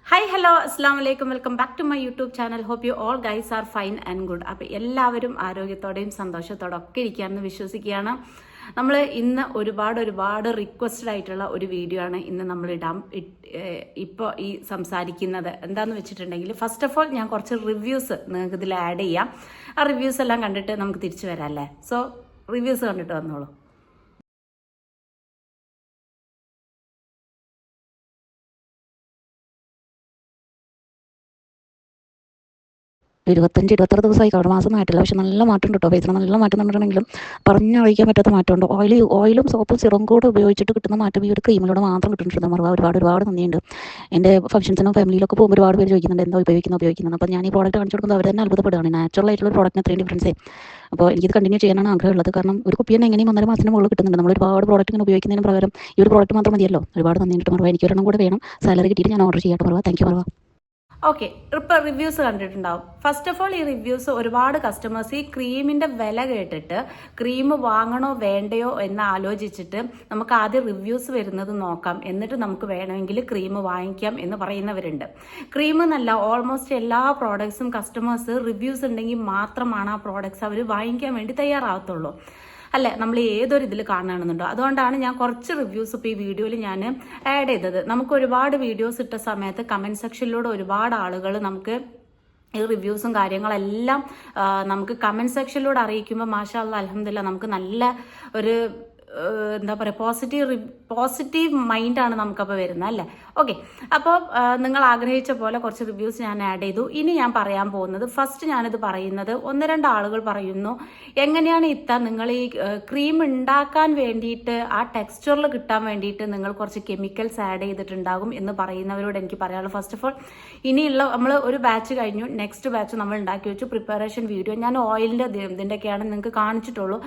Hi hello അസ്സാം വലൈക്കും welcome back to my YouTube channel. Hope you all guys are fine and good. അപ്പോൾ എല്ലാവരും ആരോഗ്യത്തോടെയും സന്തോഷത്തോടെ ഒക്കെ ഇരിക്കുകയാണെന്ന് വിശ്വസിക്കുകയാണ്. നമ്മൾ ഇന്ന് ഒരുപാട് റിക്വസ്റ്റഡ് ആയിട്ടുള്ള ഒരു വീഡിയോ ആണ് ഇന്ന് നമ്മൾ ഇപ്പോൾ ഈ സംസാരിക്കുന്നത്. എന്താണെന്ന് വെച്ചിട്ടുണ്ടെങ്കിൽ ഫസ്റ്റ് ഓഫ് ഓൾ ഞാൻ കുറച്ച് റിവ്യൂസ് നിങ്ങൾക്ക് ഇതിൽ ആഡ് ചെയ്യാം. ആ റിവ്യൂസ് എല്ലാം കണ്ടിട്ട് നമുക്ക് തിരിച്ചു വരാം അല്ലേ. സോ റിവ്യൂസ് കണ്ടിട്ട് വന്നോളൂ. 25-26 ദിവസമായി കവർ മാസം ആയിട്ടില്ല. പക്ഷെ നല്ല മാറ്റം കേട്ടോ. ഫേസിന് നല്ല മാറ്റം തന്നിട്ടുണ്ടെങ്കിലും പറഞ്ഞറിയിക്കാൻ പറ്റാത്ത മാറ്റമുണ്ട്. ഓയിലും സോപ്പും സിറം കൂടെ ഉപയോഗിച്ചിട്ട് കിട്ടുന്ന മാറ്റം ഈ ഒരു ക്രീമിലൂടെ മാത്രം കിട്ടുന്നുണ്ട്. മറുപടി ഒരുപാട് നന്ദിയുണ്ട്. എൻ്റെ ഫംഗ്ഷൻസിനും ഫാമിലിയിലൊക്കെ പോകുമ്പോൾ ഒരുപാട് പേര് ചോദിക്കുന്നുണ്ട് എന്താ ഉപയോഗിക്കുന്നത്. അപ്പോൾ ഞാൻ ഈ പ്രോഡക്റ്റ് കാണിച്ചു കൊടുക്കുമ്പോൾ അവർ തന്നെ അത്ഭുതപ്പെടുകയാണ്. നാച്ചുറൽ ആയിട്ടുള്ള ഒരു പ്രോഡക്റ്റിന് അത്രയും ഡിഫറൻസേ. അപ്പോൾ എനിക്കിത് കണ്ടിന്യൂ ചെയ്യാനാണ് ആഗ്രഹമുള്ളത്. കാരണം ഒരു കുപ്പി തന്നെ എങ്ങനെയും 1.5 മാസത്തിന് മുകളിൽ കിട്ടുന്നുണ്ട്. നമ്മൾ ഒരുപാട് പ്രോഡക്റ്റ് ഇങ്ങനെ ഉപയോഗിക്കുന്നതിന് പ്രകാരം ഈ ഒരു പ്രോഡക്റ്റ് മാത്രം മതിയല്ലോ. ഒരുപാട് നന്ദിയുണ്ട് മറുപടി. എനിക്ക് ഒരെണ്ണം കൂടെ വേണം. സാലറി കിട്ടിയിട്ട് ഞാൻ ഓർഡർ ചെയ്യാം. മറുപടി താങ്ക് യു മറുപടി. ഓക്കെ, ഇപ്പോൾ റിവ്യൂസ് കണ്ടിട്ടുണ്ടാവും. ഫസ്റ്റ് ഓഫ് ഓൾ ഈ റിവ്യൂസ് ഒരുപാട് കസ്റ്റമേഴ്സ് ഈ ക്രീമിൻ്റെ വില കേട്ടിട്ട് ക്രീം വാങ്ങണോ വേണ്ടയോ എന്ന് ആലോചിച്ചിട്ട് നമുക്ക് ആദ്യം റിവ്യൂസ് വരുന്നത് നോക്കാം, എന്നിട്ട് നമുക്ക് വേണമെങ്കിൽ ക്രീം വാങ്ങിക്കാം എന്ന് പറയുന്നവരുണ്ട്. ക്രീം എന്നല്ല, ഓൾമോസ്റ്റ് എല്ലാ പ്രോഡക്ട്സും കസ്റ്റമേഴ്സ് റിവ്യൂസ് ഉണ്ടെങ്കിൽ മാത്രമാണ് ആ പ്രോഡക്ട്സ് അവർ വാങ്ങിക്കാൻ വേണ്ടി തയ്യാറാവത്തുള്ളൂ അല്ലേ. നമ്മൾ ഏതൊരു ഇതിൽ കാണണമെന്നുണ്ടോ. അതുകൊണ്ടാണ് ഞാൻ കുറച്ച് റിവ്യൂസ് ഇപ്പോൾ ഈ വീഡിയോയിൽ ഞാൻ ആഡ് ചെയ്തത്. നമുക്ക് ഒരുപാട് വീഡിയോസ് ഇട്ട സമയത്ത് കമൻറ്റ് സെക്ഷനിലൂടെ ഒരുപാട് ആളുകൾ നമുക്ക് ഈ റിവ്യൂസും കാര്യങ്ങളെല്ലാം നമുക്ക് കമൻറ്റ് സെക്ഷനിലൂടെ അറിയിക്കുമ്പോൾ മാഷാ അല്ലാഹ് അൽഹംദുലില്ലാ നമുക്ക് നല്ല ഒരു എന്താ പറയുക പോസിറ്റീവ് മൈൻഡാണ് നമുക്കപ്പോൾ വരുന്നത് അല്ലേ. ഓക്കെ, അപ്പോൾ നിങ്ങൾ ആഗ്രഹിച്ച പോലെ കുറച്ച് റിവ്യൂസ് ഞാൻ ആഡ് ചെയ്തു. ഇനി ഞാൻ പറയാൻ പോകുന്നത്, ഫസ്റ്റ് ഞാനിത് പറയുന്നത് 1-2 ആളുകൾ പറയുന്നു എങ്ങനെയാണ് നിങ്ങൾ ഈ ക്രീം ഉണ്ടാക്കാൻ വേണ്ടിയിട്ട് ആ ടെക്സ്ചറിൽ കിട്ടാൻ വേണ്ടിയിട്ട് നിങ്ങൾ കുറച്ച് കെമിക്കൽസ് ആഡ് ചെയ്തിട്ടുണ്ടാകും എന്ന് പറയുന്നവരോട് എനിക്ക് പറയാനുള്ളത്, ഫസ്റ്റ് ഓഫ് ഓൾ ഇനിയുള്ള നമ്മൾ ഒരു ബാച്ച് കഴിഞ്ഞു, നെക്സ്റ്റ് ബാച്ച് നമ്മൾ ഉണ്ടാക്കി വെച്ചു. പ്രിപ്പറേഷൻ വീഡിയോ ഞാൻ ഓയിലിൻ്റെ ഇതിൻ്റെയൊക്കെയാണ് നിങ്ങൾക്ക് കാണിച്ചിട്ടുള്ളൂ.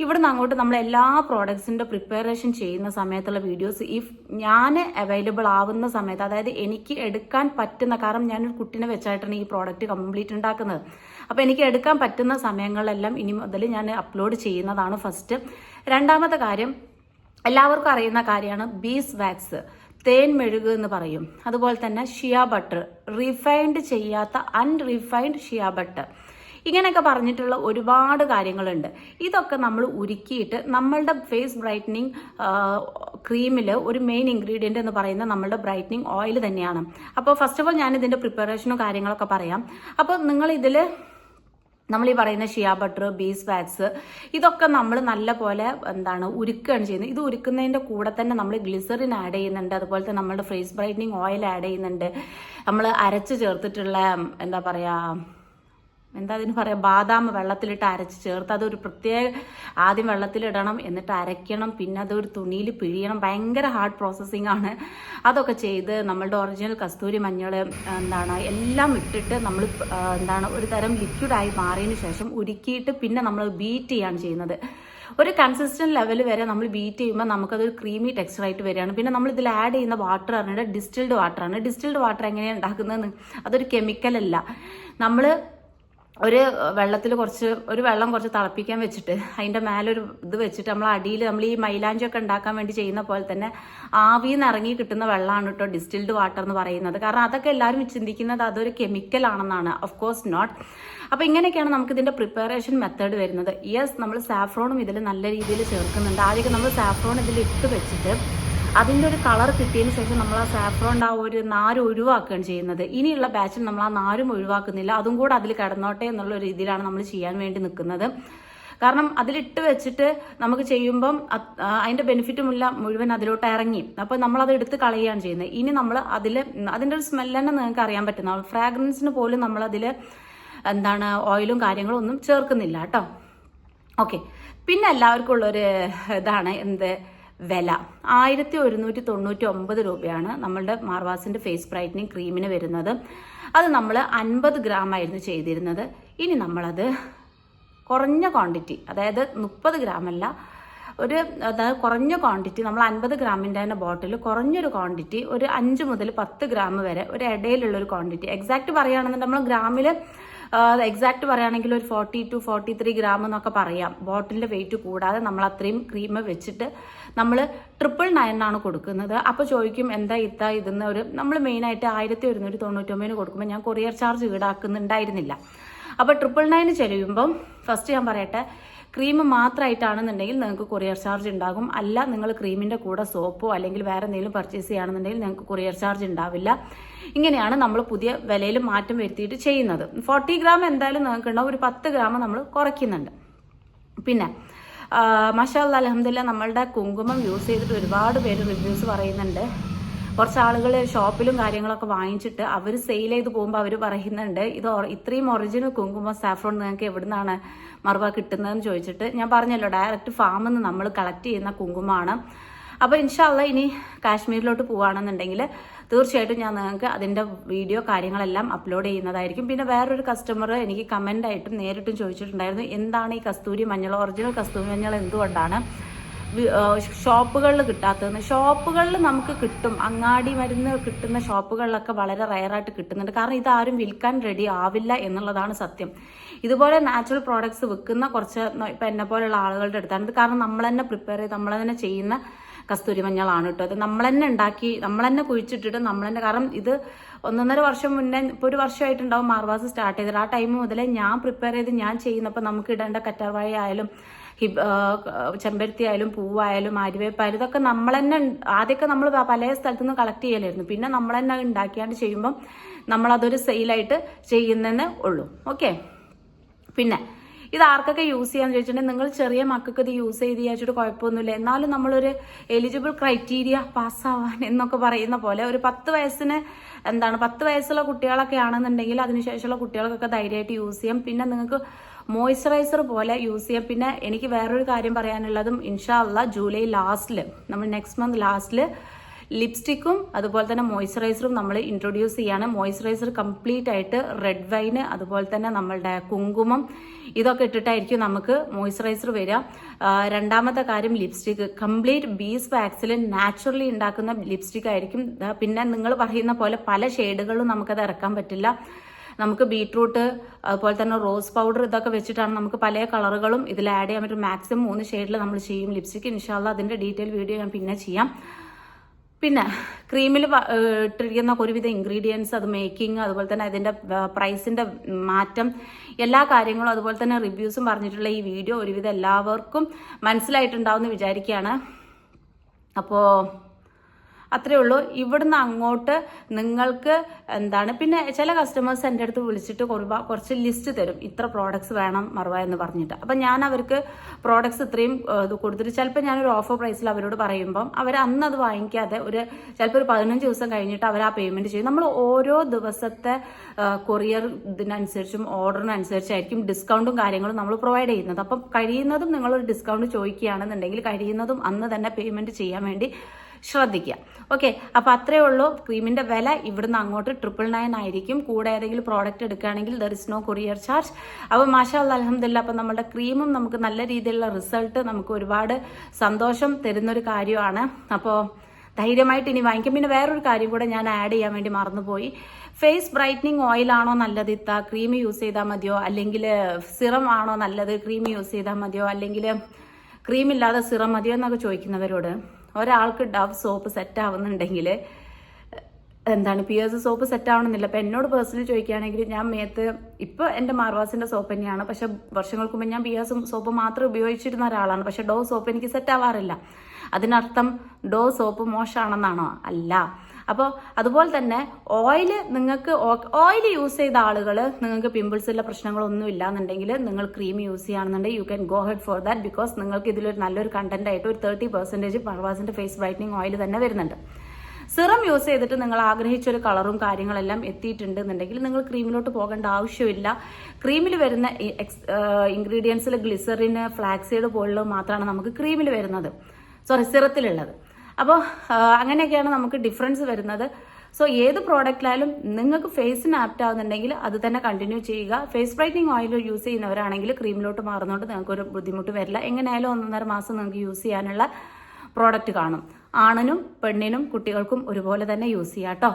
ഇവിടുന്ന് അങ്ങോട്ട് നമ്മൾ എല്ലാ പ്രോഡക്ട്സിൻ്റെ പ്രിപ്പറേഷൻ ചെയ്യുന്ന സമയത്തുള്ള വീഡിയോസ് ഞാൻ അവൈലബിൾ ആവുന്ന സമയത്ത്, അതായത് എനിക്ക് എടുക്കാൻ പറ്റുന്ന, കാരണം ഞാനൊരു കുട്ടീനെ വെച്ചായിട്ടാണ് ഈ പ്രോഡക്റ്റ് കംപ്ലീറ്റ് ഉണ്ടാക്കുന്നത്. അപ്പോൾ എനിക്ക് എടുക്കാൻ പറ്റുന്ന സമയങ്ങളിലെല്ലാം ഇനി മുതൽ ഞാൻ അപ്ലോഡ് ചെയ്യുന്നതാണ് ഫസ്റ്റ്. രണ്ടാമത്തെ കാര്യം, എല്ലാവർക്കും അറിയുന്ന കാര്യമാണ് ബീസ് വാക്സ്, തേൻ മെഴുക് എന്ന് പറയും. അതുപോലെ തന്നെ ഷിയ ബട്ടർ, റിഫൈൻഡ് ചെയ്യാത്ത അൺറിഫൈൻഡ് ഷിയ ബട്ടർ, ഇങ്ങനെയൊക്കെ പറഞ്ഞിട്ടുള്ള ഒരുപാട് കാര്യങ്ങളുണ്ട്. ഇതൊക്കെ നമ്മൾ ഉരുക്കിയിട്ട് നമ്മളുടെ ഫേസ് ബ്രൈറ്റനിങ് ക്രീമിൽ ഒരു മെയിൻ ഇൻഗ്രീഡിയൻ്റ് എന്ന് പറയുന്നത് നമ്മളുടെ ബ്രൈറ്റനിങ് ഓയിൽ തന്നെയാണ്. അപ്പോൾ ഫസ്റ്റ് ഓഫ് ഓൾ ഞാൻ ഇതിൻ്റെ പ്രിപ്പറേഷനും കാര്യങ്ങളൊക്കെ പറയാം. അപ്പോൾ നമ്മൾ ഈ പറയുന്ന ഷിയ ബട്ടർ, ബീസ് വാക്സ്, ഇതൊക്കെ നമ്മൾ നല്ല പോലെ ഉരുക്കുകയാണ് ചെയ്യുന്നത്. ഇത് ഉരുക്കുന്നതിൻ്റെ കൂടെ തന്നെ നമ്മൾ ഗ്ലിസറിൻ ആഡ് ചെയ്യുന്നുണ്ട്. അതുപോലെ തന്നെ നമ്മളുടെ ഫേസ് ബ്രൈറ്റനിങ് ഓയിൽ ആഡ് ചെയ്യുന്നുണ്ട്. നമ്മൾ അരച്ച് ചേർത്തിട്ടുള്ള ബാദാം വെള്ളത്തിലിട്ട് അരച്ച് ചേർത്ത് അതൊരു പ്രത്യേക, ആദ്യം വെള്ളത്തിലിടണം, എന്നിട്ട് അരയ്ക്കണം, പിന്നെ അതൊരു തുണിയിൽ പിഴിയണം. ഭയങ്കര ഹാർഡ് പ്രോസസ്സിംഗ് ആണ്. അതൊക്കെ ചെയ്ത് നമ്മളുടെ ഒറിജിനൽ കസ്തൂരി മഞ്ഞൾ എല്ലാം ഇട്ടിട്ട് നമ്മൾ ഒരു തരം ലിക്വിഡായി മാറിയതിന് ശേഷം ഉരുക്കിയിട്ട് പിന്നെ നമ്മൾ ബീറ്റ് ചെയ്യാണ് ചെയ്യുന്നത്. ഒരു കൺസിസ്റ്റന്റ് ലെവൽ വരെ നമ്മൾ ബീറ്റ് ചെയ്യുമ്പോൾ നമുക്കതൊരു ക്രീമി ടെക്സ്ചറായിട്ട് വരികയാണ്. പിന്നെ നമ്മൾ ഇതിൽ ആഡ് ചെയ്യുന്ന വാട്ടർ പറഞ്ഞിട്ട് ഡിസ്റ്റിൽഡ് വാട്ടറാണ്. ഡിസ്റ്റിൽഡ് വാട്ടർ എങ്ങനെയാണ് ഉണ്ടാക്കുന്നത്? അതൊരു കെമിക്കലല്ല. നമ്മൾ ഒരു വെള്ളം കുറച്ച് തിളപ്പിക്കാൻ വെച്ചിട്ട് അതിൻ്റെ മേലൊരു ഇത് വെച്ചിട്ട് നമ്മൾ അടിയിൽ നമ്മൾ ഈ മൈലാഞ്ചിയൊക്കെ ഉണ്ടാക്കാൻ വേണ്ടി ചെയ്യുന്ന പോലെ തന്നെ ആവിയിൽ നിന്ന് ഇറങ്ങി കിട്ടുന്ന വെള്ളമാണ് കേട്ടോ ഡിസ്റ്റിൽഡ് വാട്ടർ എന്ന് പറയുന്നത്. കാരണം അതൊക്കെ എല്ലാവരും ചിന്തിക്കുന്നത് അതൊരു കെമിക്കൽ ആണെന്നാണ്. Of course not. അപ്പോൾ ഇങ്ങനെയൊക്കെയാണ് നമുക്ക് ഇതിൻ്റെ പ്രിപ്പറേഷൻ മെത്തേഡ് വരുന്നത്. യെസ്, നമ്മൾ സാഫ്രോണും ഇതിൽ നല്ല രീതിയിൽ ചേർക്കുന്നുണ്ട്. ആദ്യമൊക്കെ നമ്മൾ സാഫ്രോൺ ഇതിൽ ഇട്ട് വെച്ചിട്ട് അതിൻ്റെ ഒരു കളർ കിട്ടിയതിന് ശേഷം നമ്മൾ ആ സാഫ്രോണിൻ്റെ ആ ഒരു നാര് ഒഴിവാക്കുകയാണ് ചെയ്യുന്നത്. ഇനിയുള്ള ബാച്ചിൽ നമ്മൾ ആ നാരും ഒഴിവാക്കുന്നില്ല, അതും കൂടെ അതിൽ കിടന്നോട്ടെ എന്നുള്ള രീതിയിലാണ് നമ്മൾ ചെയ്യാൻ വേണ്ടി നിൽക്കുന്നത്. കാരണം അതിലിട്ട് വെച്ചിട്ട് നമുക്ക് ചെയ്യുമ്പം അതിൻ്റെ ബെനിഫിറ്റ് മുഴുവൻ അതിലോട്ട് ഇറങ്ങി. അപ്പോൾ നമ്മളത് എടുത്ത് കളയുകയാണ് ചെയ്യുന്നത്. ഇനി നമ്മൾ അതിൻ്റെ ഒരു സ്മെല്ല് തന്നെ നിങ്ങൾക്ക് അറിയാൻ പറ്റുന്ന ഫ്രാഗ്രൻസിന് പോലും നമ്മളതിൽ ഓയിലും കാര്യങ്ങളും ഒന്നും ചേർക്കുന്നില്ല കേട്ടോ. ഓക്കെ, പിന്നെ എല്ലാവർക്കും ഉള്ളൊരു ഇതാണ് വില 1199 രൂപയാണ് നമ്മളുടെ മാർവാസിൻ്റെ ഫേസ് ബ്രൈറ്റനിങ് ക്രീമിന് വരുന്നത്. അത് നമ്മൾ 50 ഗ്രാം ആയിരുന്നു ചെയ്തിരുന്നത്. ഇനി നമ്മളത് കുറഞ്ഞ ക്വാണ്ടിറ്റി, അതായത് 30 ഗ്രാമല്ല, കുറഞ്ഞ ക്വാണ്ടിറ്റി, നമ്മൾ 50 ഗ്രാമിൻ്റെ തന്നെ ബോട്ടിൽ കുറഞ്ഞൊരു ക്വാണ്ടിറ്റി, ഒരു 5 മുതൽ 10 ഗ്രാം വരെ ഒരു ഇടയിലുള്ളൊരു ക്വാണ്ടിറ്റി, എക്സാക്റ്റ് പറയുകയാണെന്നുണ്ടെങ്കിൽ നമ്മൾ ഗ്രാമിൽ എക്സാക്ട് പറയുകയാണെങ്കിൽ ഒരു 40 to 43 ഗ്രാം എന്നൊക്കെ പറയാം. ബോട്ടിലിൻ്റെ വെയിറ്റ് കൂടാതെ നമ്മൾ അത്രയും ക്രീം വെച്ചിട്ട് നമ്മൾ 999 കൊടുക്കുന്നത്. അപ്പോൾ ചോദിക്കും എന്താ ഇതിന്ന് നമ്മൾ മെയിനായിട്ട് 1199 കൊടുക്കുമ്പോൾ ഞാൻ കൊറിയർ ചാർജ് ഈടാക്കുന്നുണ്ടായിരുന്നില്ല. അപ്പോൾ 999 ചെല്ലുമ്പം ഫസ്റ്റ് ഞാൻ പറയട്ടെ, ക്രീം മാത്രമായിട്ടാണെന്നുണ്ടെങ്കിൽ നിങ്ങൾക്ക് കൊറിയർ ചാർജ് ഉണ്ടാകും. അല്ല, നിങ്ങൾ ക്രീമിൻ്റെ കൂടെ സോപ്പോ അല്ലെങ്കിൽ വേറെ എന്തെങ്കിലും പർച്ചേസ് ചെയ്യുകയാണെന്നുണ്ടെങ്കിൽ നിങ്ങൾക്ക് കൊറിയർ ചാർജ് ഉണ്ടാവില്ല. ഇങ്ങനെയാണ് നമ്മൾ പുതിയ വിലയിൽ മാറ്റം വരുത്തിയിട്ട് ചെയ്യുന്നത്. 40 ഗ്രാം എന്തായാലും നിങ്ങൾക്ക് ഉണ്ടാവും, ഒരു 10 ഗ്രാം നമ്മൾ കുറയ്ക്കുന്നുണ്ട്. പിന്നെ മാഷാ അല്ലാഹ് അൽഹംദുലില്ലാ നമ്മളുടെ കുങ്കുമം യൂസ് ചെയ്തിട്ട് ഒരുപാട് പേര് റിവ്യൂസ് പറയുന്നുണ്ട്. കുറച്ച് ആളുകൾ ഷോപ്പിലും കാര്യങ്ങളൊക്കെ വാങ്ങിച്ചിട്ട് അവർ സെയിൽ ചെയ്ത് പോകുമ്പോൾ അവർ പറയുന്നുണ്ട് ഇത്രയും ഒറിജിനൽ കുങ്കുമം സാഫ്രോൺ നിങ്ങൾക്ക് എവിടെ നിന്നാണ് മറുവ കിട്ടുന്നതെന്ന് ചോദിച്ചിട്ട്. ഞാൻ പറഞ്ഞല്ലോ, ഡയറക്റ്റ് ഫാമിൽ നിന്ന് നമ്മൾ കളക്ട് ചെയ്യുന്ന കുങ്കുമമാണ്. അപ്പോൾ ഇൻഷാ അല്ലാഹ് ഇനി കാശ്മീരിലോട്ട് പോവുകയാണെന്നുണ്ടെങ്കിൽ തീർച്ചയായിട്ടും ഞാൻ നിങ്ങൾക്ക് അതിൻ്റെ വീഡിയോ കാര്യങ്ങളെല്ലാം അപ്ലോഡ് ചെയ്യുന്നതായിരിക്കും. പിന്നെ വേറൊരു കസ്റ്റമർ എനിക്ക് കമൻ്റായിട്ടും നേരിട്ടും ചോദിച്ചിട്ടുണ്ടായിരുന്നു, എന്താണ് ഈ കസ്തൂരി മഞ്ഞൾ, ഒറിജിനൽ കസ്തൂരി മഞ്ഞൾ എന്തുകൊണ്ടാണ് ഷോപ്പുകളിൽ കിട്ടാത്തതെന്ന്. ഷോപ്പുകളിൽ നമുക്ക് കിട്ടും, അങ്ങാടി മരുന്ന് കിട്ടുന്ന ഷോപ്പുകളിലൊക്കെ വളരെ റയറായിട്ട് കിട്ടുന്നുണ്ട്. കാരണം ഇതാരും വിൽക്കാൻ റെഡി ആവില്ല എന്നുള്ളതാണ് സത്യം. ഇതുപോലെ നാച്ചുറൽ പ്രോഡക്ട്സ് വിൽക്കുന്ന കുറച്ച് ഇപ്പം എന്നെ പോലെയുള്ള ആളുകളുടെ അടുത്താണ് ഇത്. കാരണം നമ്മൾ തന്നെ പ്രിപ്പയർ ചെയ്ത് നമ്മൾ തന്നെ ചെയ്യുന്ന കസ്തൂരി മഞ്ഞളാണ് കേട്ടോ. അത് നമ്മൾ തന്നെ ഉണ്ടാക്കി നമ്മൾ തന്നെ കുഴിച്ചിട്ടിട്ട് നമ്മൾ തന്നെ, കാരണം ഇത് 1.5 വർഷം മുന്നേ, ഇപ്പോൾ ഒരു വർഷമായിട്ടുണ്ടാവും മാർവാസ് സ്റ്റാർട്ട് ചെയ്തിട്ട്. ആ ടൈം മുതലേ ഞാൻ പ്രിപ്പയർ ചെയ്ത് ഞാൻ ചെയ്യുന്നപ്പോൾ നമുക്ക് ഇടേണ്ട കറ്റാർവാഴ ആയാലും ചെമ്പരത്തി ആയാലും പൂവായാലും ആര്യവേപ്പായാലും ഇതൊക്കെ നമ്മൾ തന്നെ ആദ്യമൊക്കെ നമ്മൾ പല സ്ഥലത്തു നിന്ന് കളക്ട് ചെയ്യലായിരുന്നു. പിന്നെ നമ്മൾ തന്നെ ഉണ്ടാക്കിയാണ്ട് ചെയ്യുമ്പം നമ്മളതൊരു സെയിലായിട്ട് ചെയ്യുന്നതന്നെ ഉള്ളൂ. ഓക്കെ. പിന്നെ ഇത് ആർക്കൊക്കെ യൂസ് ചെയ്യാന്ന് ചോദിച്ചിട്ടുണ്ടെങ്കിൽ നിങ്ങൾ ചെറിയ മക്കൾക്ക് ഇത് യൂസ് ചെയ്ത് വിചാരിച്ചിട്ട് കുഴപ്പമൊന്നുമില്ല. എന്നാലും നമ്മളൊരു എലിജിബിൾ ക്രൈറ്റീരിയ പാസ്സാവാൻ എന്നൊക്കെ പറയുന്ന പോലെ ഒരു 10 വയസ്സിന് 10 വയസ്സുള്ള കുട്ടികളൊക്കെ ആണെന്നുണ്ടെങ്കിൽ അതിനുശേഷമുള്ള കുട്ടികൾക്കൊക്കെ ധൈര്യമായിട്ട് യൂസ് ചെയ്യാം. പിന്നെ നിങ്ങൾക്ക് മോയ്സ്ചറൈസർ പോലെ യൂസ് ചെയ്യാം. പിന്നെ എനിക്ക് വേറൊരു കാര്യം പറയാനുള്ളതും, ഇൻഷാ അല്ലാഹ് ജൂലൈ ലാസ്റ്റിൽ, നമ്മൾ നെക്സ്റ്റ് മന്ത് ലാസ്റ്റിൽ ലിപ്സ്റ്റിക്കും അതുപോലെ തന്നെ മോയ്സ്ചറൈസറും നമ്മൾ ഇൻട്രൊഡ്യൂസ് ചെയ്യാണ്. മോയ്സ്ചറൈസർ കംപ്ലീറ്റ് ആയിട്ട് റെഡ് വൈന് അതുപോലെ തന്നെ നമ്മളുടെ കുങ്കുമം ഇതൊക്കെ ഇട്ടിട്ടായിരിക്കും നമുക്ക് മോയ്സ്ചറൈസർ വരിക. രണ്ടാമത്തെ കാര്യം ലിപ്സ്റ്റിക്ക് കംപ്ലീറ്റ് ബീസ് വാക്സിൽ നാച്ചുറലി ഉണ്ടാക്കുന്ന ലിപ്സ്റ്റിക് ആയിരിക്കും. പിന്നെ നിങ്ങൾ പറയുന്ന പോലെ പല ഷെയ്ഡുകളിലും നമുക്കത് ഇറക്കാൻ പറ്റില്ല. നമുക്ക് ബീട്രൂട്ട് അതുപോലെ തന്നെ റോസ് പൗഡർ ഇതൊക്കെ വെച്ചിട്ടാണ് നമുക്ക് പല കളറുകളും ഇതിൽ ആഡ് ചെയ്യാൻ പറ്റും. മാക്സിമം 3 ഷെയ്ഡിൽ നമ്മൾ ചെയ്യും ലിപ്സ്റ്റിക്. ഇൻഷാ അല്ലാഹ് അതിൻ്റെ ഡീറ്റെയിൽ വീഡിയോ ഞാൻ പിന്നെ ചെയ്യാം. പിന്നെ ക്രീമിൽ ഇട്ടിരിക്കുന്ന ഒരുവിധ ഇൻഗ്രീഡിയൻസ്, അത് മേക്കിംഗ്, അതുപോലെ തന്നെ അതിൻ്റെ പ്രൈസിൻ്റെ മാറ്റം, എല്ലാ കാര്യങ്ങളും അതുപോലെ തന്നെ റിവ്യൂസും പറഞ്ഞിട്ടുള്ള ഈ വീഡിയോ ഒരുവിധം എല്ലാവർക്കും മനസ്സിലായിട്ടുണ്ടാവും എന്ന് വിചാരിക്കുകയാണ്. അപ്പോൾ അത്രേ ഉള്ളൂ. ഇവിടുന്ന് അങ്ങോട്ട് നിങ്ങൾക്ക് പിന്നെ ചില കസ്റ്റമേഴ്സ് എൻ്റെ അടുത്ത് വിളിച്ചിട്ട് കുറച്ച് ലിസ്റ്റ് തരും, ഇത്ര പ്രോഡക്ട്സ് വേണം മറുവ എന്ന് പറഞ്ഞിട്ട്. അപ്പം ഞാൻ അവർക്ക് പ്രോഡക്ട്സ് ഇത്രയും ഇത് കൊടുത്തിട്ട് ചിലപ്പോൾ ഞാനൊരു ഓഫർ പ്രൈസിൽ അവരോട് പറയുമ്പം അവർ അന്ന് അത് വാങ്ങിക്കാതെ ചിലപ്പോൾ ഒരു 15 ദിവസം കഴിഞ്ഞിട്ട് അവർ ആ പേയ്മെൻറ്റ് ചെയ്യും. നമ്മൾ ഓരോ ദിവസത്തെ കൊറിയർ ഇതിനനുസരിച്ചും ഓർഡറിനനുസരിച്ചായിരിക്കും ഡിസ്കൗണ്ടും കാര്യങ്ങളും നമ്മൾ പ്രൊവൈഡ് ചെയ്യുന്നത്. അപ്പം കഴിയുന്നതും നിങ്ങളൊരു ഡിസ്കൗണ്ട് ചോദിക്കുകയാണെന്നുണ്ടെങ്കിൽ കഴിയുന്നതും അന്ന് തന്നെ പേയ്മെൻറ്റ് ചെയ്യാൻ വേണ്ടി ശ്രദ്ധിക്കുക. ഓക്കെ. അപ്പോൾ അത്രയേ ഉള്ളൂ. ക്രീമിൻ്റെ വില ഇവിടുന്ന് അങ്ങോട്ട് 999 ആയിരിക്കും. കൂടെ ഏതെങ്കിലും പ്രോഡക്റ്റ് എടുക്കുകയാണെങ്കിൽ there is no courier charge. അപ്പോൾ മാഷാ അല്ലാഹ് അൽഹംദുലില്ലാ അപ്പോൾ നമ്മുടെ ക്രീമും നമുക്ക് നല്ല രീതിയിലുള്ള റിസൾട്ട് നമുക്ക് ഒരുപാട് സന്തോഷം തരുന്നൊരു കാര്യമാണ്. അപ്പോൾ ധൈര്യമായിട്ട് ഇനി വാങ്ങിക്കും. പിന്നെ വേറൊരു കാര്യം കൂടെ ഞാൻ ആഡ് ചെയ്യാൻ വേണ്ടി മറന്നുപോയി. ഫേസ് ബ്രൈറ്റനിങ് ഓയിലാണോ നല്ലത്, ക്രീം യൂസ് ചെയ്താൽ മതിയോ, അല്ലെങ്കിൽ സിറം ആണോ നല്ലത്, ക്രീം യൂസ് ചെയ്താൽ മതിയോ, അല്ലെങ്കിൽ ക്രീം ഇല്ലാതെ സിറം മതിയോ എന്നൊക്കെ ചോദിക്കുന്നവരോട്, ഒരാൾക്ക് ഡവ് സോപ്പ് സെറ്റ് ആവുന്നുണ്ടെങ്കിൽ പിയേഴ്സ് സോപ്പ് സെറ്റ് ആവണമെന്നില്ല. അപ്പം എന്നോട് പേഴ്സണലി ചോദിക്കുകയാണെങ്കിൽ ഞാൻ ഇപ്പോൾ എൻ്റെ മാർവാസിൻ്റെ സോപ്പ് തന്നെയാണ്. പക്ഷെ വർഷങ്ങൾക്ക് മുമ്പ് ഞാൻ പിയേഴ്സ് സോപ്പ് മാത്രം ഉപയോഗിച്ചിരുന്ന ഒരാളാണ്. പക്ഷെ ഡോ സോപ്പ് എനിക്ക് സെറ്റ് ആവാറില്ല. അതിനർത്ഥം ഡോ സോപ്പ് മോശമാണെന്നാണോ? അല്ല. അപ്പോൾ അതുപോലെ തന്നെ ഓയിൽ യൂസ് ചെയ്ത ആളുകൾ, നിങ്ങൾക്ക് പിമ്പിൾസിലെ പ്രശ്നങ്ങളൊന്നും ഇല്ലാന്നുണ്ടെങ്കിൽ നിങ്ങൾ ക്രീം യൂസ് ചെയ്യുകയാണെന്നുണ്ടെങ്കിൽ you can go head for that. Because നിങ്ങൾക്ക് ഇതിലൊരു നല്ലൊരു കണ്ടന്റ് ആയിട്ട് ഒരു 30% മാർവാസിൻ്റെ ഫേസ് ബ്രൈറ്റനിങ് ഓയിൽ തന്നെ വരുന്നുണ്ട്. സിറം യൂസ് ചെയ്തിട്ട് നിങ്ങൾ ആഗ്രഹിച്ചൊരു കളറും കാര്യങ്ങളെല്ലാം എത്തിയിട്ടുണ്ടെന്നുണ്ടെങ്കിൽ നിങ്ങൾ ക്രീമിലോട്ട് പോകേണ്ട ആവശ്യമില്ല. ക്രീമിൽ വരുന്ന ഇൻഗ്രീഡിയൻസിൽ ഗ്ലിസറിന്, ഫ്ലാക്സീഡ് പോലുള്ളത് മാത്രമാണ് നമുക്ക് ക്രീമിൽ വരുന്നത്, സിറത്തിലുള്ളത്. അപ്പോൾ അങ്ങനെയൊക്കെയാണ് നമുക്ക് ഡിഫറൻസ് വരുന്നത്. സോ ഏത് പ്രോഡക്റ്റിലായാലും നിങ്ങൾക്ക് ഫേസിന് ആപ്റ്റ് ആവുന്നുണ്ടെങ്കിൽ അത് തന്നെ കണ്ടിന്യൂ ചെയ്യുക. ഫേസ് ബ്രൈറ്റനിങ് ഓയിൽ യൂസ് ചെയ്യുന്നവരാണെങ്കിൽ ക്രീമിലോട്ട് മാറുന്നതുകൊണ്ട് നിങ്ങൾക്കൊരു ബുദ്ധിമുട്ട് വരില്ല. എങ്ങനെയായാലും 1.5 മാസം നിങ്ങൾക്ക് യൂസ് ചെയ്യാനുള്ള പ്രോഡക്റ്റ് കാണും. ആണിനും പെണ്ണിനും കുട്ടികൾക്കും ഒരുപോലെ തന്നെ യൂസ് ചെയ്യാം കേട്ടോ.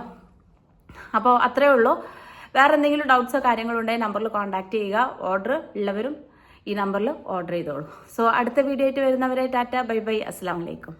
അപ്പോൾ അത്രയേ ഉള്ളൂ. വേറെ എന്തെങ്കിലും ഡൗട്ട്സോ കാര്യങ്ങളോ ഉണ്ടെങ്കിൽ നമ്പറിൽ കോൺടാക്ട് ചെയ്യുക. ഓർഡർ ഉള്ളവരും ഈ നമ്പറിൽ ഓർഡർ ചെയ്തോളൂ. സോ അടുത്ത വീഡിയോ ആയിട്ട് വരുന്നവരെ ടാറ്റ, ബൈ ബൈ, അസ്സലാമു അലൈക്കും.